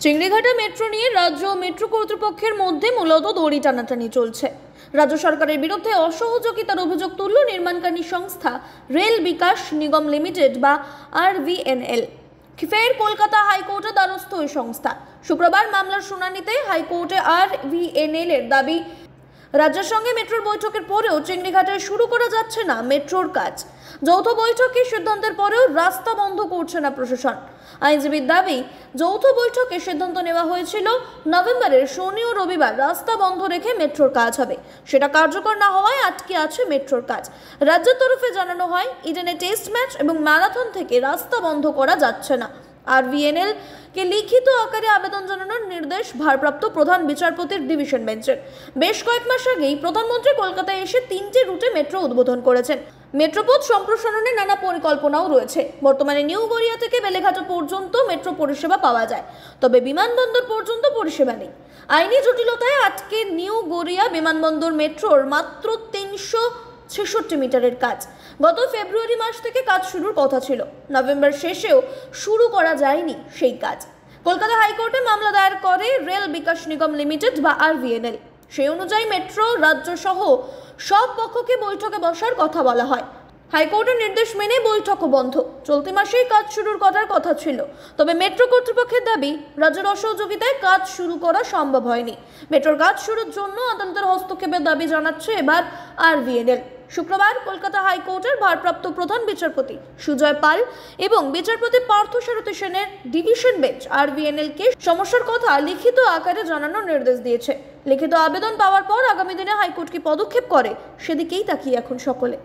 Chingrighata metro নিয়ে রাজ্য metro কর্তৃপক্ষের মধ্যে মূলত দড়ি টানাটানি চলছে। রাজ্য সরকারের বিরুদ্ধে অসহযোগিতার অভিযোগ তুলল নির্মাণকারী সংস্থা রেল বিকাশ নিগম লিমিটেড বা RVNL। ফের কলকাতা হাইকোর্টে দ্বারস্থ ওই সংস্থা। শুক্রবার মামলার শুনানিতে হাইকোর্টে RVNL এর দাবি, রাজ্যের সঙ্গে মেট্রোর বৈঠকের পরেও চিংড়িঘাটে শুরু করা যাচ্ছে না মেট্রোর কাজ। যৌথ বৈঠকে সিদ্ধান্তের পরেও রাস্তা বন্ধ করছে না প্রশাসন। আইনজীবীর দাবি, যৌথ বৈঠকে সিদ্ধান্ত নেওয়া হয়েছিল নভেম্বরের শনি ও রবিবার রাস্তা বন্ধ রেখে মেট্রোর কাজ হবে। সেটা কার্যকর না হওয়ায় আটকে আছে মেট্রোর কাজ। রাজ্যের তরফে জানানো হয়, ইডেনে টেস্ট ম্যাচ এবং ম্যারাথন থেকে রাস্তা বন্ধ করা যাচ্ছে না। RVNL কে লিখিত আকারে আবেদন জানানোর নির্দেশ ভারপ্রাপ্ত প্রধান বিচারপতির ডিভিশন বেঞ্চের। বেশ কয়েক মাস আগেই প্রধানমন্ত্রী কলকাতায় এসে 3টে রুটে মেট্রো উদ্বোধন করেছেন। মেট্রোপথ সম্প্রসারণের নানা পরিকল্পনাও রয়েছে। বর্তমানে নিউ গড়িয়া থেকে বেলেঘাটা পর্যন্ত মেট্রো পরিষেবা পাওয়া যায়, তবে বিমানবন্দর পর্যন্ত পরিষেবা নেই। আইনি জটিলতায় আটকে নিউ গড়িয়া বিমানবন্দর মেট্রোর মাত্র 366 মিটারের কাজ। গত ফেব্রুয়ারি মাস থেকে কাজ শুরুর কথা ছিল, নভেম্বর শেষেও শুরু করা যায়নি সেই কাজ। কলকাতা হাইকোর্টে মামলা দায়ের করে রেল বিকাশ নিগম লিমিটেড বা RVNL। সেই অনুযায়ী মেট্রো রাজ্য সহ সব পক্ষকে বৈঠকে বসার কথা বলা হয়। হাইকোর্টের নির্দেশ মেনে বৈঠকও বন্ধ। চলতি মাসেই কাজ শুরুর করার কথা ছিল, তবে মেট্রো কর্তৃপক্ষের দাবি, রাজ্যের অসহযোগিতায় কাজ শুরু করা সম্ভব হয়নি। মেট্রোর কাজ শুরুর জন্য আদালতের হস্তক্ষেপের দাবি জানাচ্ছে এবার RVNL। শুক্রবার কলকাতা হাইকোর্টের ভারপ্রাপ্ত প্রধান বিচারপতি সুজয় পাল এবং বিচারপতি পার্থসারথী সেনের ডিভিশন বেঞ্চ RVNL কে সমস্যার কথা লিখিত আকারে জানানোর নির্দেশ দিয়েছে। লিখিত আবেদন পাওয়ার পর আগামী দিনে হাইকোর্ট কি পদক্ষেপ করে, সেদিকেই তাকিয়ে এখন সকলে।